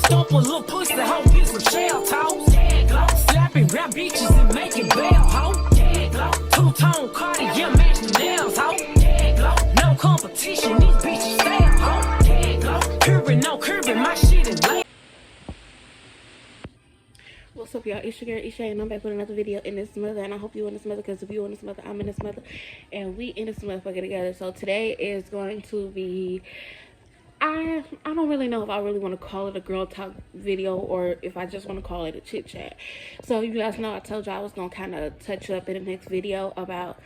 Bump a little pussy, hoe, get some shell toss. Slapping rap bitches and making bail, hoe. Two-tone Cartier, match the nails, hoe. No competition, these bitches fail, hoe. Curbing, no curbing, my shit is late. What's up, y'all? It's your girl Isha, and I'm back with another video in this mother. And I hope you in this mother, because if you in this mother, I'm in this mother, and we in this motherfucker together. So today is going to be, I don't really know if I really want to call it a girl talk video or if I just want to call it a chit chat. So you guys know I told you I was gonna kind of touch up in the next video about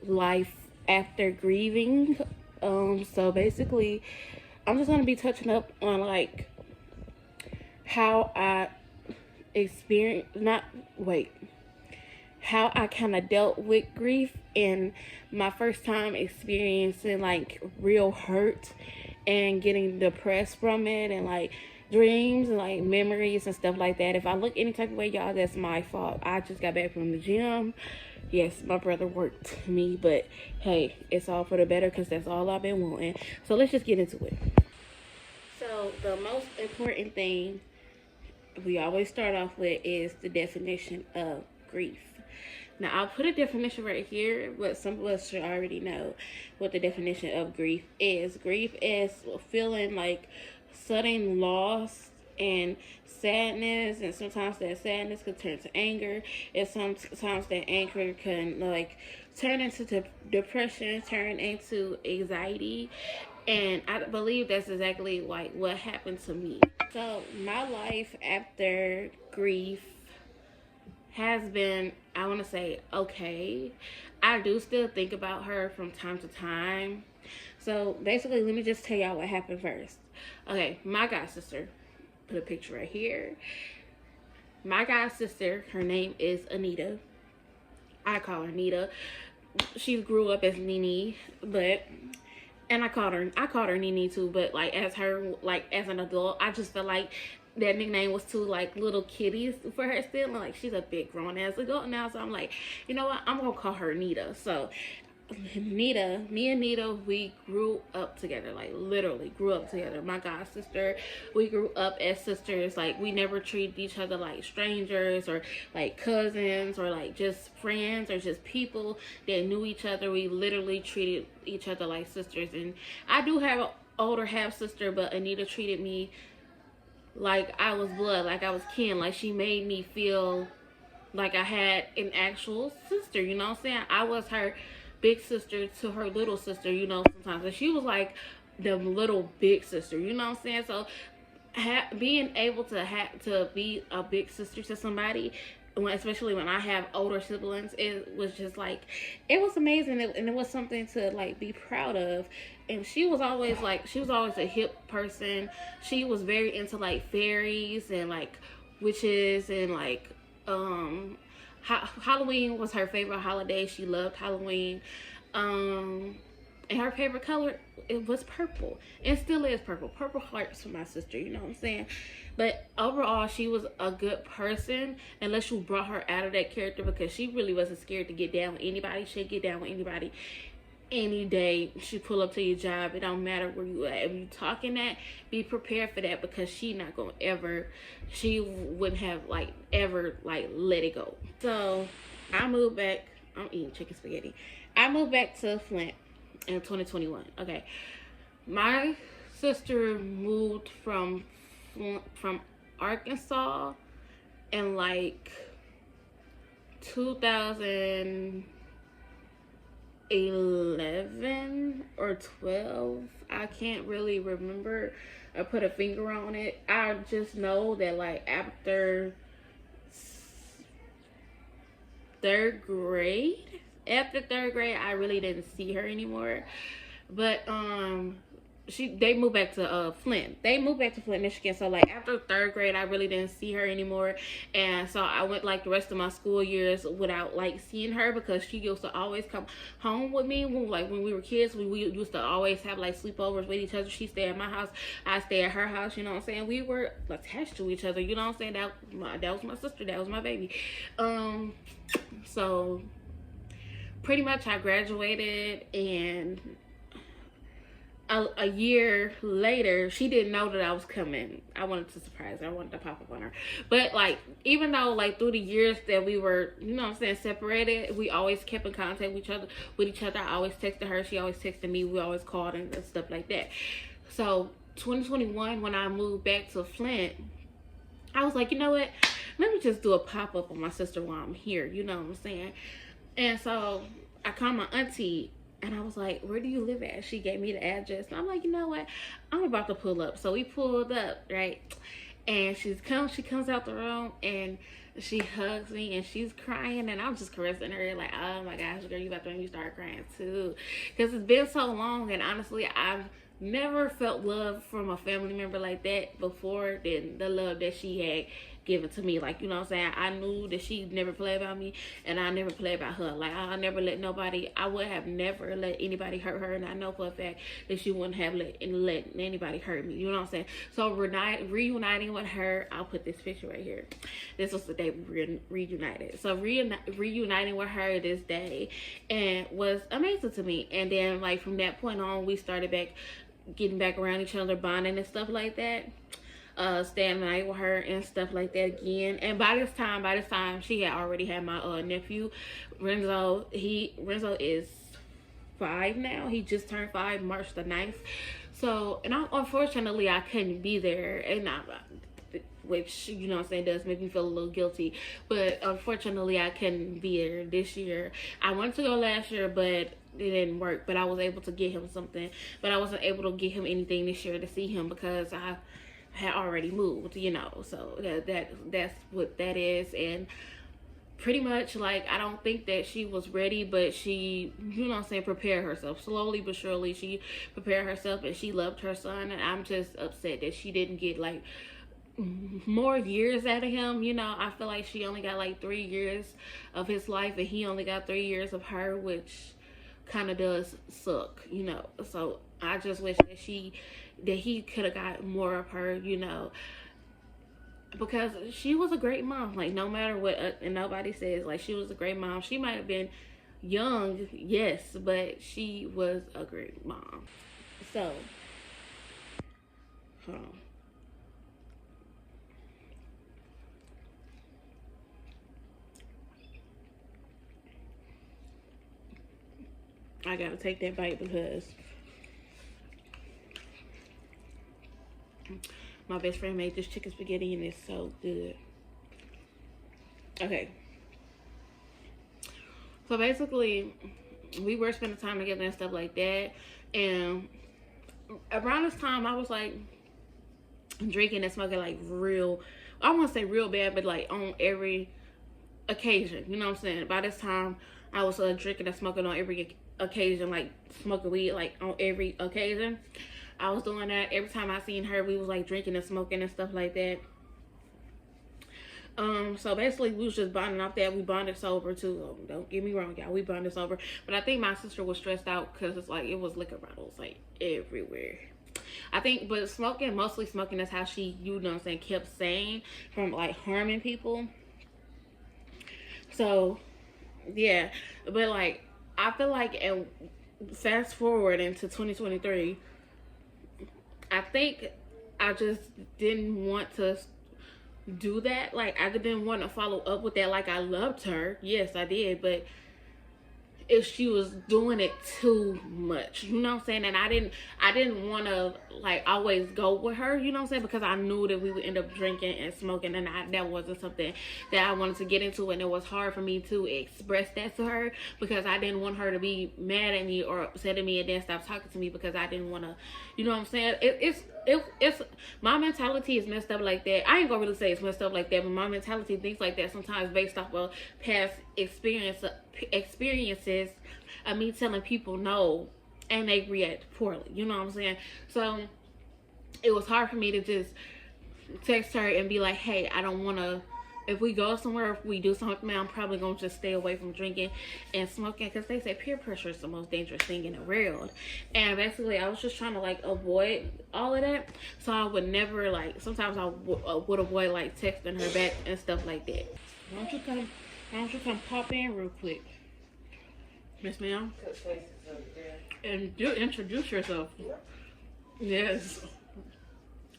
life after grieving. So basically, I'm just gonna be touching up on like how I how I kind of dealt with grief and my first time experiencing like real hurt and getting depressed from it, and like dreams and like memories and stuff like that. If I look any type of way, y'all, that's my fault. I just got back from the gym. Yes, my brother worked me, but hey, it's all for the better because that's all I've been wanting. So let's just get into it. So the most important thing we always start off with is the definition of grief. Now, I'll put a definition right here, but some of us should already know what the definition of grief is. Grief is feeling like sudden loss and sadness, and sometimes that sadness can turn to anger, and sometimes that anger can like turn into depression, turn into anxiety. And I believe that's exactly like what happened to me. So my life after grief has been, I want to say, okay. I do still think about her from time to time. So basically, let me just tell y'all what happened first. Okay, my god sister, put a picture right here. My god sister, her name is Anita. I call her Anita. She grew up as Nene, and I called her Nene too, but like as an adult, I just felt like that nickname was too like little kitties for her still. Like she's a big grown ass adult now, so I'm like, you know what, I'm gonna call her Nita. So me and Nita, we grew up together, like literally grew up together. My god sister, we grew up as sisters. Like we never treated each other like strangers or like cousins or like just friends or just people that knew each other. We literally treated each other like sisters. And I do have an older half sister, but Anita treated me like I was blood, like I was kin. Like she made me feel like I had an actual sister, you know what I'm saying? I was her big sister to her little sister, you know, sometimes. And she was like the little big sister, you know what I'm saying? So being able to be a big sister to somebody, especially when I have older siblings, it was just like, it was amazing. And it was something to like be proud of. And she was always a hip person. She was very into like fairies and like witches, and like Halloween was her favorite holiday. She loved Halloween. And her favorite color, it was purple. It still is purple. Purple hearts for my sister, you know what I'm saying? But overall, she was a good person, unless you brought her out of that character, because she really wasn't scared to get down with anybody. She'd get down with anybody any day. She pull up to your job. It don't matter where you at. If you talking that, be prepared for that, because she wouldn't have like ever like let it go. So I moved back. I'm eating chicken spaghetti. I moved back to Flint in 2021. Okay, my sister moved from Arkansas in like 2011 or 12. I can't really remember or put a finger on it. I just know that like after third grade, I really didn't see her anymore. But they moved back to Flint. They moved back to Flint, Michigan. So like after third grade, I really didn't see her anymore. And so I went like the rest of my school years without like seeing her, because she used to always come home with me when we were kids. We used to always have like sleepovers with each other. She stayed at my house, I stayed at her house, you know what I'm saying? We were attached to each other, you know what I'm saying? That was my sister, that was my baby. So pretty much I graduated, and a year later, she didn't know that I was coming. I wanted to surprise her. I wanted to pop up on her. But like, even though like through the years that we were, you know what I'm saying, separated, we always kept in contact with each other. I always texted her. She always texted me. We always called and stuff like that. So 2021, when I moved back to Flint, I was like, you know what? Let me just do a pop-up on my sister while I'm here. You know what I'm saying? And so I called my auntie. And I was like, where do you live at? She gave me the address. And I'm like, you know what? I'm about to pull up. So we pulled up, right? And she comes out the room and she hugs me and she's crying. And I'm just caressing her like, oh my gosh, girl, you about to make me start crying too. Because it's been so long. And honestly, I've never felt love from a family member like that before than the love that she had given to me. Like, you know what I'm saying? I knew that she never played about me and I never played about her. Like, I never let nobody, I would have never let anybody hurt her, and I know for a fact that she wouldn't have let anybody hurt me. You know what I'm saying? So reuniting with her, I'll put this picture right here. This was the day we reunited. So reuniting with her this day and was amazing to me. And then like from that point on, we started getting back around each other, bonding and stuff like that. Staying the night with her and stuff like that again. And by this time she had already had my nephew Renzo. Renzo is 5 now. He just turned 5 March the 9th. So, and unfortunately I couldn't be there, and which, you know what I'm saying, does make me feel a little guilty. But unfortunately I couldn't be there this year. I wanted to go last year, but it didn't work. But I was able to get him something, but I wasn't able to get him anything this year to see him because I had already moved, you know. So that's what that is. And pretty much, like, I don't think that she was ready, but she, you know what I'm saying, prepared herself. Slowly but surely she prepared herself, and she loved her son. And I'm just upset that she didn't get like more years out of him. You know, I feel like she only got like 3 years of his life and he only got 3 years of her, which kind of does suck, you know. So I just wish that he could have got more of her, you know, because she was a great mom. Like, no matter what and nobody says, like, she was a great mom. She might have been young, yes, but she was a great mom. So hold on. I gotta take that bite because my best friend made this chicken spaghetti and it's so good. Okay. So basically, we were spending time together and stuff like that. And around this time, I was like drinking and smoking like real, I won't say real bad, but like on every occasion. You know what I'm saying? By this time, I was drinking and smoking on every occasion, like smoking weed like on every occasion. I was doing that. Every time I seen her, we was like drinking and smoking and stuff like that. So basically we was just bonding off that. We bonded sober too. Don't get me wrong, y'all, we bonded sober. But I think my sister was stressed out because it's like it was liquor bottles like everywhere. I think, but mostly smoking is how she, you know what I'm saying, kept saying from like harming people. So yeah, but like I feel like, and fast forward into 2023, I think I just didn't want to do that. Like, I didn't want to follow up with that. Like, I loved her, yes I did, but if she was doing it too much, you know what I'm saying, and I didn't want to like always go with her, you know what I'm saying, because I knew that we would end up drinking and smoking, and that wasn't something that I wanted to get into, and it was hard for me to express that to her because I didn't want her to be mad at me or upset at me and then stop talking to me because I didn't want to, you know what I'm saying. It's my mentality is messed up like that. I ain't gonna really say it's messed up like that, but my mentality thinks like that sometimes based off of past experiences of me telling people no and they react poorly, you know what I'm saying. So it was hard for me to just text her and be like, hey, I don't want to, if we go somewhere, if we do something, I'm probably gonna just stay away from drinking and smoking, because they say peer pressure is the most dangerous thing in the world. And basically I was just trying to like avoid all of that, so I would never, like, sometimes I would avoid like texting her back and stuff like that. Why don't you come pop in real quick? Miss Ma'am. And do introduce yourself. Yes.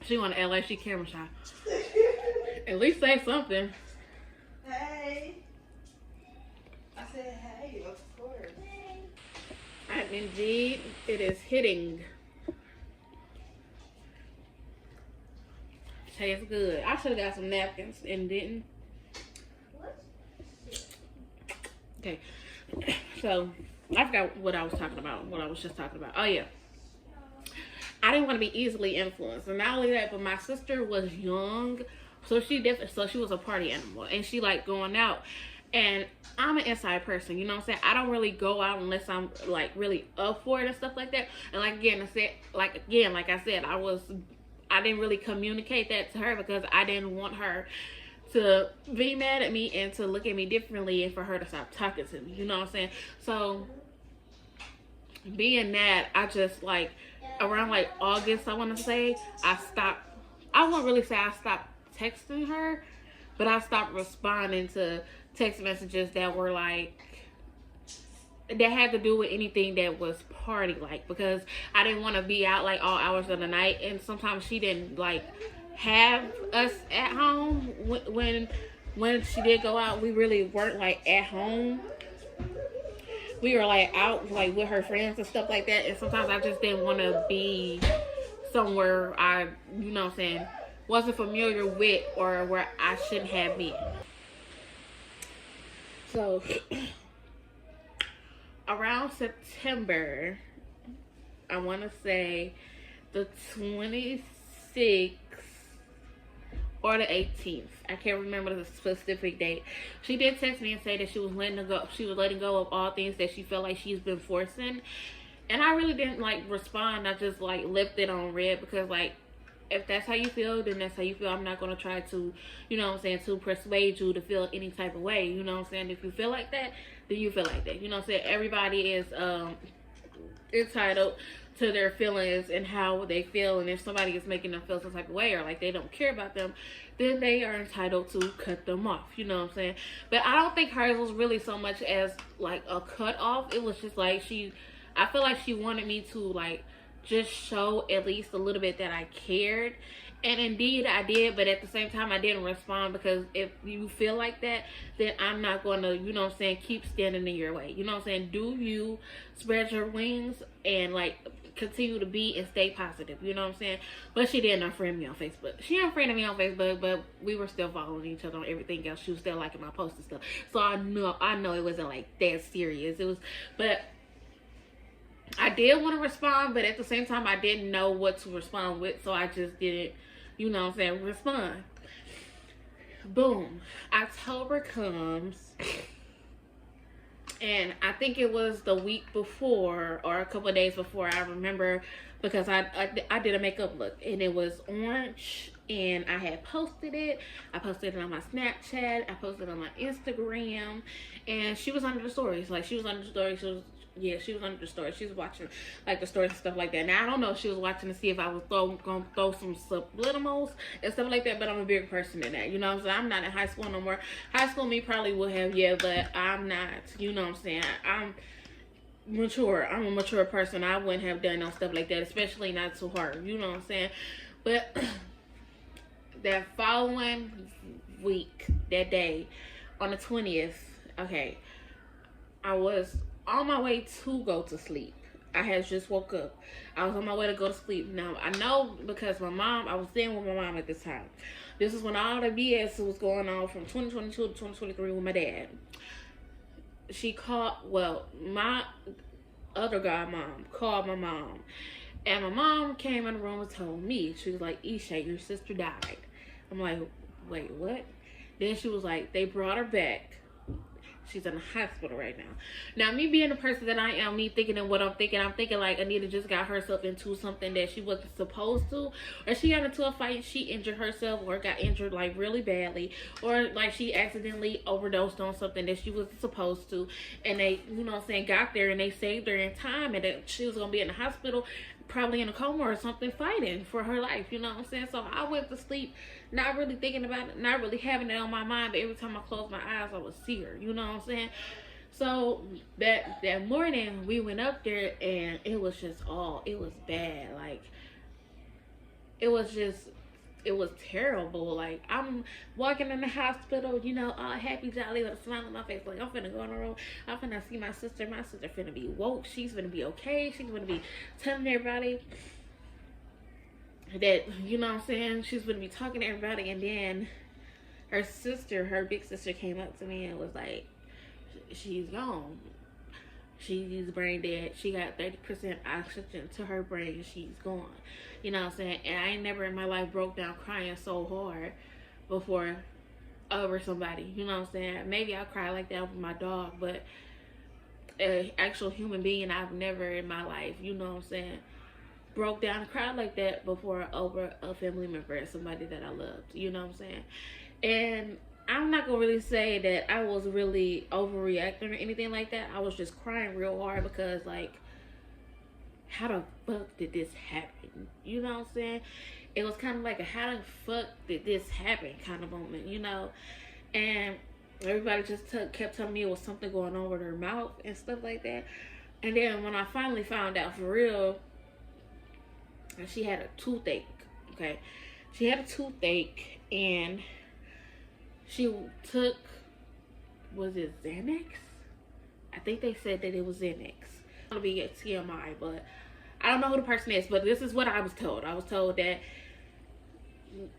She want to act like she camera shy. At least say something. Hey. I said hey, of course. And indeed, it is hitting. Tastes good. I should have got some napkins and didn't. Okay. So, I forgot what I was talking about. What I was just talking about. Oh, yeah. I didn't want to be easily influenced. And not only that, but my sister was young. So she was a party animal. And she liked going out. And I'm an inside person, you know what I'm saying? I don't really go out unless I'm like really up for it and stuff like that. And like I said, I didn't really communicate that to her because I didn't want her to be mad at me and to look at me differently and for her to stop talking to me, you know what I'm saying? So being that, I just like around like August, I want to say, I won't really say I stopped texting her, but I stopped responding to text messages that were like, that had to do with anything that was party like, because I didn't want to be out like all hours of the night. And sometimes she didn't like have us at home when she did go out. We really weren't like at home. We were like out like with her friends and stuff like that. And sometimes I just didn't want to be somewhere I, you know what I'm saying, wasn't familiar with or where I shouldn't have been. So around September, I want to say the 26th or the 18th. I can't remember the specific date. She did text me and say that she was letting go of all things that she felt like she's been forcing. And I really didn't like respond. I just like left it on red because like, if that's how you feel, then that's how you feel. I'm not going to try to, you know what I'm saying, to persuade you to feel any type of way. You know what I'm saying? If you feel like that, then you feel like that. You know what I'm saying? Everybody is entitled to their feelings and how they feel. And if somebody is making them feel some type of way or like they don't care about them, then they are entitled to cut them off. You know what I'm saying? But I don't think hers was really so much as like a cut off. It was just like I feel like she wanted me to like just show at least a little bit that I cared. And indeed I did, but at the same time I didn't respond because if you feel like that, then I'm not going to, you know what I'm saying, keep standing in your way. You know what I'm saying? Do you spread your wings and like continue to be and stay positive, you know what I'm saying? But she didn't unfriend me on Facebook. She unfriended me on Facebook, but we were still following each other on everything else. She was still liking my posts and stuff. So I know it wasn't like that serious. It was, but I did want to respond, but at the same time, I didn't know what to respond with, so I just didn't, you know what I'm saying, respond. Boom. October comes, and I think it was the week before, or a couple of days before, I remember, because I did a makeup look, and it was orange, and I had posted it. I posted it on my Snapchat, I posted it on my Instagram, and she was under the stories, like, she was under the stories, she was under the story. She was watching like the stories and stuff like that. Now I don't know if she was watching to see if I was gonna throw some subliminals and stuff like that, but I'm a bigger person than that. You know what I'm saying? I'm not in high school no more. High school me probably would have, yeah, but I'm not. You know what I'm saying? I'm mature. I'm a mature person. I wouldn't have done no stuff like that, especially not to her. You know what I'm saying? But that following week, that day, on the 20th, okay, I was on my way to go to sleep. I had just woke up. I was on my way to go to sleep. Now, I know because I was staying with my mom at this time. This is when all the BS was going on from 2022 to 2023 with my dad. She called, my other godmom called my mom. And my mom came in the room and told me, she was like, Isha, your sister died. I'm like, wait, what? Then she was like, they brought her back. She's in the hospital right now. Now, me being the person that I am, me thinking of what I'm thinking like Anita just got herself into something that she wasn't supposed to. Or she got into a fight, she injured herself or got injured like really badly. Or like she accidentally overdosed on something that she wasn't supposed to. And they, you know what I'm saying, got there and they saved her in time. And that she was going to be in the hospital, probably in a coma or something, fighting for her life, you know what I'm saying? So I went to sleep not really thinking about it, not really having it on my mind, but every time I closed my eyes I would see her, you know what I'm saying? So that morning we went up there and it was bad. Like it was terrible. Like I'm walking in the hospital, you know, all happy, jolly, with a smile on my face. Like I'm finna go in the room. I'm finna see my sister. My sister finna be woke. She's finna be okay. She's gonna be telling everybody that, you know what I'm saying, she's gonna be talking to everybody. And then her big sister came up to me and was like, she's gone. She's brain dead. She got 30% oxygen to her brain. She's gone. You know what I'm saying? And I ain't never in my life broke down crying so hard before over somebody. You know what I'm saying? Maybe I'll cry like that over my dog, but an actual human being, I've never in my life, you know what I'm saying, broke down and cried like that before over a family member, somebody that I loved. You know what I'm saying? And I'm not gonna really say that I was really overreacting or anything like that. I was just crying real hard because, like, how the fuck did this happen? You know what I'm saying? It was kind of like a how the fuck did this happen kind of moment, you know? And everybody just kept telling me it was something going on with her mouth and stuff like that. And then when I finally found out for real, she had a toothache, okay? She had a toothache and she took, was it Xanax? I think they said that it was Xanax. It'll be a TMI, but I don't know who the person is, but this is what I was told. I was told that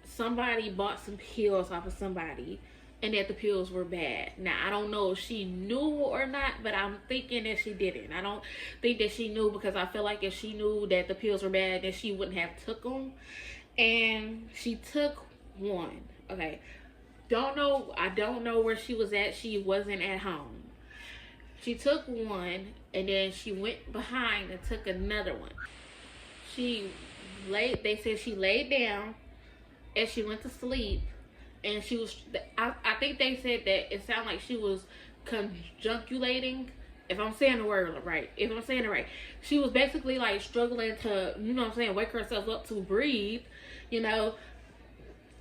somebody bought some pills off of somebody and that the pills were bad. Now, I don't know if she knew or not, but I'm thinking that she didn't. I don't think that she knew, because I feel like if she knew that the pills were bad, then she wouldn't have took them. And she took one, okay? I don't know where she was at. She wasn't at home. She took one and then she went behind and took another one. They said she laid down and she went to sleep, and she was, I think they said that it sounded like she was conjunculating, if I'm saying the word right. She was basically like struggling to, you know what I'm saying, wake herself up to breathe, you know.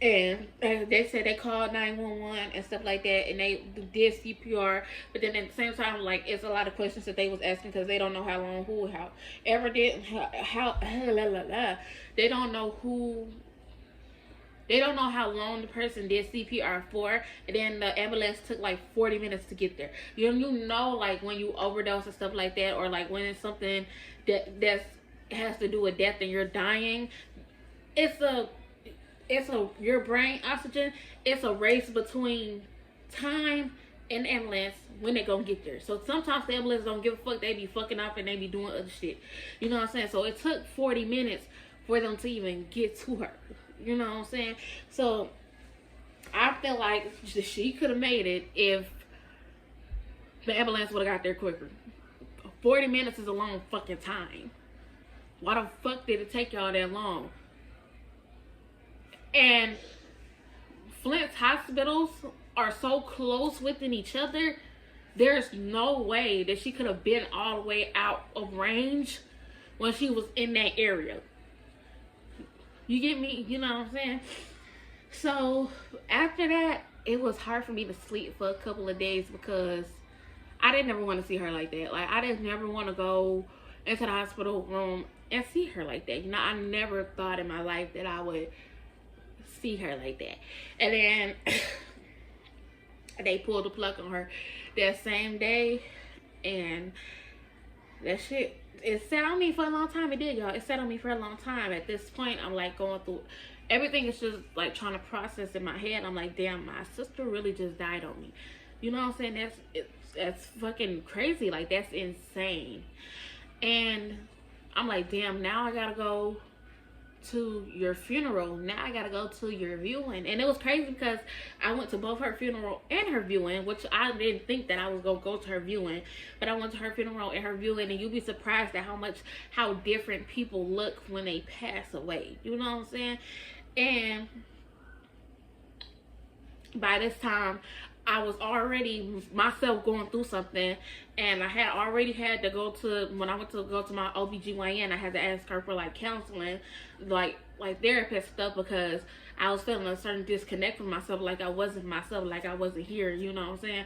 And they said they called 911 and stuff like that, and they did CPR. But then at the same time, like, it's a lot of questions that they was asking because they don't know how long, they don't know how long the person did CPR for. And then the ambulance took like 40 minutes to get there. You know, like when you overdose and stuff like that, or like when it's something that has to do with death and you're dying, it's your brain oxygen. It's a race between time and ambulance when they gonna get there. So sometimes the ambulance don't give a fuck. They be fucking up and they be doing other shit. You know what I'm saying? So it took 40 minutes for them to even get to her. You know what I'm saying? So I feel like she could have made it if the ambulance would have got there quicker. 40 minutes is a long fucking time. Why the fuck did it take y'all that long? And Flint's hospitals are so close within each other. There's no way that she could have been all the way out of range when she was in that area. You get me? You know what I'm saying? So after that, it was hard for me to sleep for a couple of days because I didn't ever want to see her like that. Like, I didn't never want to go into the hospital room and see her like that. You know, I never thought in my life that I would see her like that. And then they pulled the plug on her that same day, and that shit, it sat on me for a long time. It did, y'all. It sat on me for a long time. At this point, I'm like going through everything. Is just like trying to process in my head. I'm like, damn, my sister really just died on me. You know what I'm saying? That's fucking crazy. Like, that's insane. And I'm like, damn, now I gotta go to your funeral. Now I gotta go to your viewing. And it was crazy because I went to both her funeral and her viewing, which I didn't think that I was gonna go to her viewing, but I went to her funeral and her viewing, and you'd be surprised at how different people look when they pass away. You know what I'm saying? And by this time, I was already myself going through something, and I had already had to go to, when I went to go to my OBGYN, I had to ask her for like counseling, like therapist stuff, because I was feeling a certain disconnect from myself, like I wasn't myself, like I wasn't here, you know what I'm saying?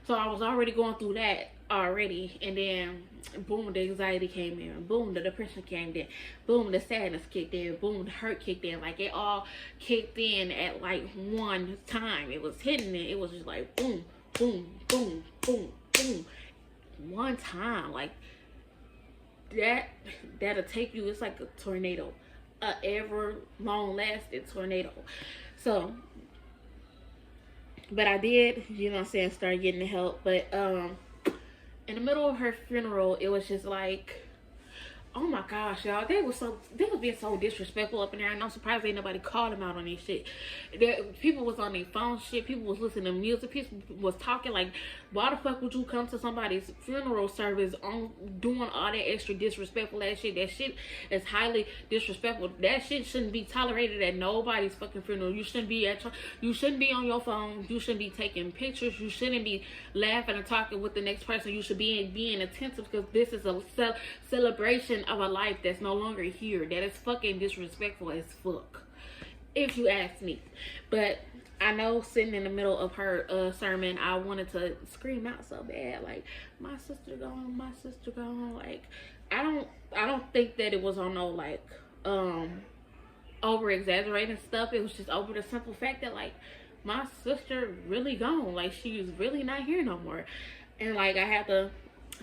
So I was already going through that already, and then boom, the anxiety came in, boom, the depression came in, boom, the sadness kicked in, boom, the hurt kicked in. Like, it all kicked in at like one time. It was hitting it. It was just like boom, boom, boom, boom, boom, one time. Like, that'll take you. It's like a tornado, a ever long lasting tornado. So, but I did, you know what I'm saying, start getting the help. But in the middle of her funeral, it was just like, oh my gosh, y'all, they was being so disrespectful up in there, and I'm surprised ain't nobody called them out on this shit. People was on their phone shit, people was listening to music, people was talking. Like, why the fuck would you come to somebody's funeral service on doing all that extra disrespectful ass shit? That shit is highly disrespectful. That shit shouldn't be tolerated at nobody's fucking funeral. You shouldn't be on your phone. You shouldn't be taking pictures. You shouldn't be laughing and talking with the next person. You should be being attentive, because this is a celebration of a life that's no longer here. That is fucking disrespectful as fuck, if you ask me. But I know, sitting in the middle of her sermon, I wanted to scream out so bad, like, my sister gone, my sister gone. Like, I don't think that it was on no like over exaggerating stuff. It was just over the simple fact that, like, my sister really gone. Like, she is really not here no more. And like, I had to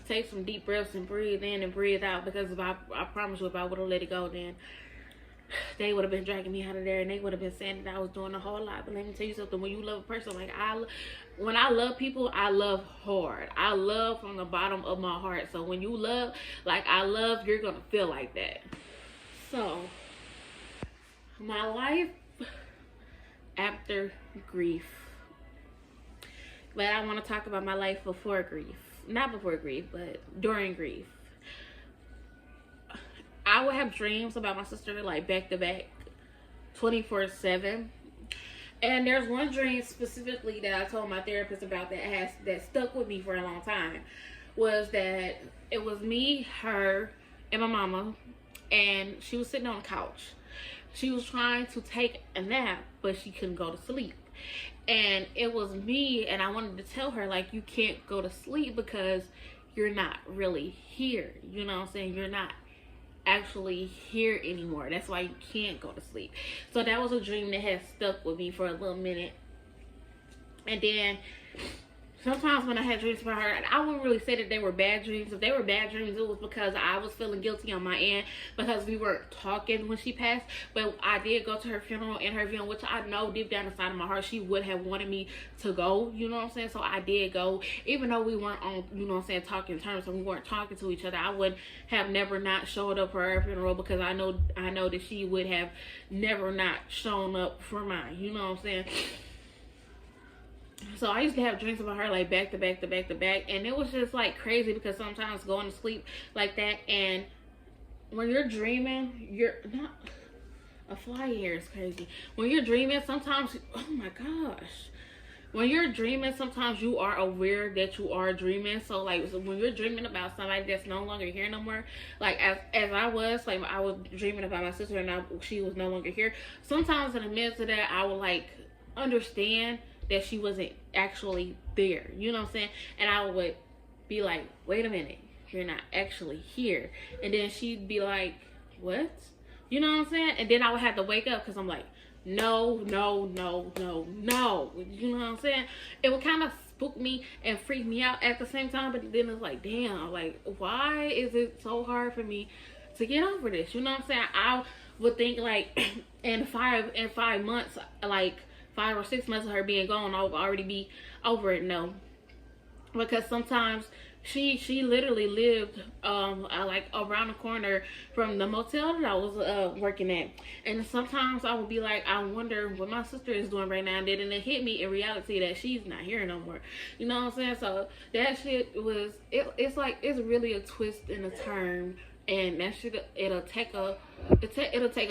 take some deep breaths and breathe in and breathe out, because if I promise you, if I would have let it go, then they would have been dragging me out of there, and they would have been saying that I was doing a whole lot. But let me tell you something, when you love a person, like, when I love people, I love hard. I love from the bottom of my heart. So when you love like I love, you're gonna feel like that. So, my life after grief. But I want to talk about my life before grief. Not before grief, but during grief. I would have dreams about my sister, like, back to back, 24/7. And there's one dream specifically that I told my therapist about that stuck with me for a long time. Was that it was me, her, and my mama, and she was sitting on the couch. She was trying to take a nap, but she couldn't go to sleep. And it was me, and I wanted to tell her, like, you can't go to sleep because you're not really here. You know what I'm saying? You're not actually here anymore. That's why you can't go to sleep. So that was a dream that has stuck with me for a little minute. And then sometimes when I had dreams about her, and I wouldn't really say that they were bad dreams. If they were bad dreams, it was because I was feeling guilty on my end, because we weren't talking when she passed. But I did go to her funeral, and her funeral, which I know deep down inside of my heart she would have wanted me to go, you know what I'm saying? So I did go, even though we weren't on, you know what I'm saying, talking terms, and we weren't talking to each other. I would have never not showed up for her funeral, because I know that she would have never not shown up for mine, you know what I'm saying? So I used to have dreams about her, like, back to back to back to back. And it was just, like, crazy, because sometimes going to sleep like that, and when you're dreaming, you're not... A fly here is crazy. When you're dreaming, sometimes... Oh, my gosh. When you're dreaming, sometimes you are aware that you are dreaming. So, like, when you're dreaming about somebody that's no longer here no more, like, as I was, like, I was dreaming about my sister, and she was no longer here. Sometimes in the midst of that, I would, like, understand that she wasn't actually there, you know what I'm saying? And I would be like, wait a minute, you're not actually here. And then she'd be like, what? You know what I'm saying? And then I would have to wake up, because I'm like, no, no, no, no, no. You know what I'm saying? It would kind of spook me and freak me out at the same time, but then it's like, damn, like, why is it so hard for me to get over this? You know what I'm saying? I would think, like, in 5 months, like, 5 or 6 months of her being gone, I'll already be over it. No, because sometimes she literally lived like around the corner from the motel that I was working at, and sometimes I would be like, I wonder what my sister is doing right now. And then it hit me in reality that she's not here no more. You know what I'm saying? So that shit was it's like, it's really a twist and a turn. And that shit, it'll take a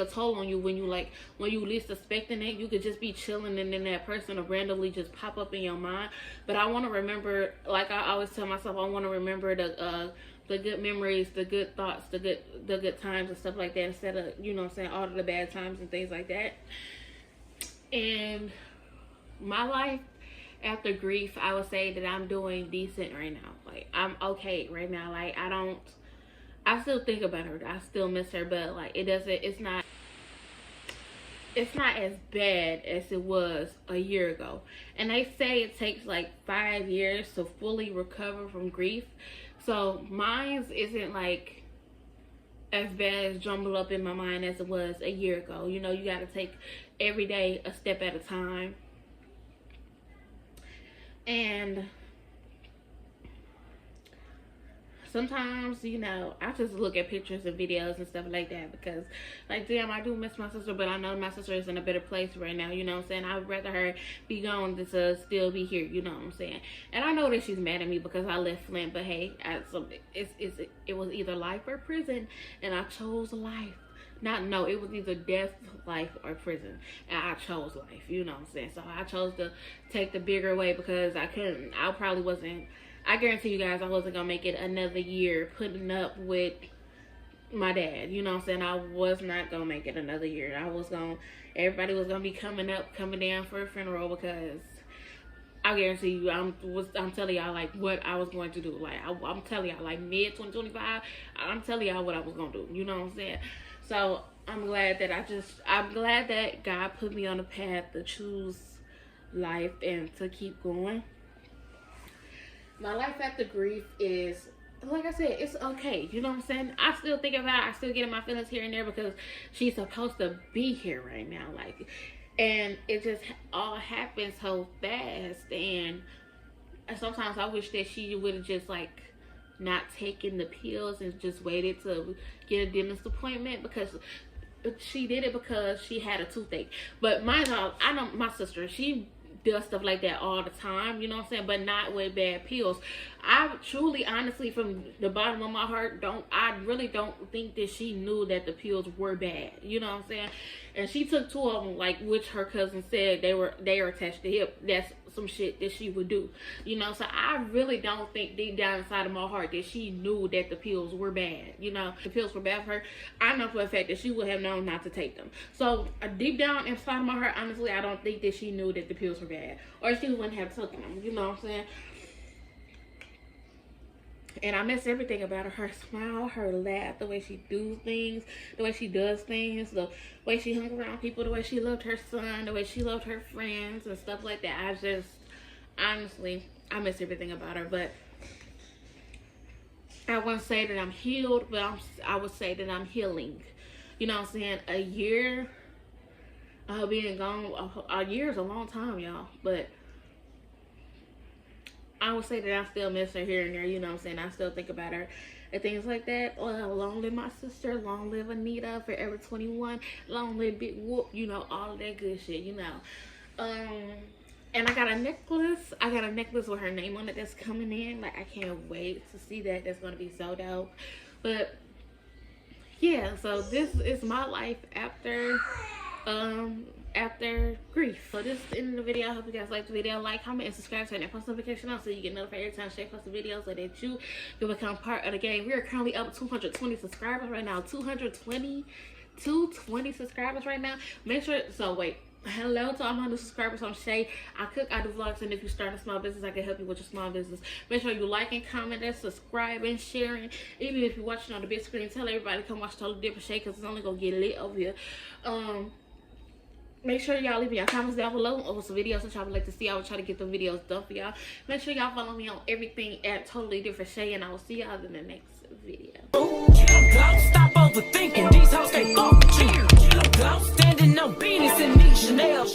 toll on you when you least expecting it. You could just be chilling, and then that person will randomly just pop up in your mind. But I want to remember, like I always tell myself, I want to remember the good memories, the good thoughts, the good times and stuff like that, instead of, you know what I'm saying, all of the bad times and things like that. And my life after grief, I would say that I'm doing decent right now. Like, I'm okay right now. Like, I still think about her. I still miss her, but like, it's not as bad as it was a year ago. And they say it takes like 5 years to fully recover from grief. So mine isn't like as bad as jumbled up in my mind as it was a year ago. You know, you got to take every day a step at a time. And sometimes, you know, I just look at pictures and videos and stuff like that because, like, damn, I do miss my sister, but I know my sister is in a better place right now, you know what I'm saying? I would rather her be gone than to still be here, you know what I'm saying? And I know that she's mad at me because I left Flint, but hey, it was either life or prison, and I chose life. It was either death, life, or prison, and I chose life, you know what I'm saying? So I chose to take the bigger way because I guarantee you guys I wasn't gonna make it another year putting up with my dad, you know what I'm saying? I was not gonna make it another year. Everybody was gonna be coming down for a funeral because I guarantee you, I'm telling y'all like what I was going to do. Like, I'm telling y'all, like, mid 2025, I'm telling y'all what I was gonna do, you know what I'm saying? So I'm glad that God put me on a path to choose life and to keep going. My life after grief is, like I said, it's okay. You know what I'm saying? I still think about it. I still get in my feelings here and there because she's supposed to be here right now. Like, and it just all happens so fast. And sometimes I wish that she would have just, like, not taken the pills and just waited to get a dentist appointment, because she did it because she had a toothache. But I know my sister, she does stuff like that all the time, you know what I'm saying, but not with bad pills. I truly, honestly, from the bottom of my heart, I really don't think that she knew that the pills were bad, you know what I'm saying? And she took 2 of them, like, which her cousin said they were attached to hip. That's some shit that she would do, you know? So I really don't think deep down inside of my heart that she knew that the pills were bad, you know? The pills were bad for her. I know for a fact that she would have known not to take them. So deep down inside of my heart, honestly, I don't think that she knew that the pills were bad, or she wouldn't have taken them, you know what I'm saying? And I miss everything about her. Her smile, her laugh, the way she do things, the way she does things, the way she hung around people, the way she loved her son, the way she loved her friends and stuff like that. I just, honestly, I miss everything about her. But I wouldn't say that I'm healed, but I would say that I'm healing. You know what I'm saying? A year being gone, a year is a long time, y'all. But I would say that I still miss her here and there, you know what I'm saying? I still think about her and things like that. Long live my sister, long live Anita, Forever 21, long live Big Whoop, you know, all of that good shit, you know. And I got a necklace. With her name on it that's coming in. Like, I can't wait to see that. That's gonna be so dope. But yeah, so this is my life after grief. So this is the end of the video. I hope you guys liked the video. Like, comment, and subscribe, turn that post notification on so you get notified every time Shay posts a video, so that you can become part of the game. We are currently up 220 subscribers right now. 220 subscribers right now. Make sure, hello to all my new subscribers. I'm Shay. I cook, I do vlogs, and if you start a small business, I can help you with your small business. Make sure you like and comment and subscribe and sharing. Even if you're watching on the big screen, tell everybody to come watch Totally Different Shay, because it's only gonna get lit over here. Make sure y'all leave me your comments down below over some videos that y'all would like to see. I will try to get the videos done for y'all. Make sure y'all follow me on everything at Totally Different Shay, and I will see y'all in the next video. Stop overthinking. These hoes can't fuck with you. Standing on business and need Chanel.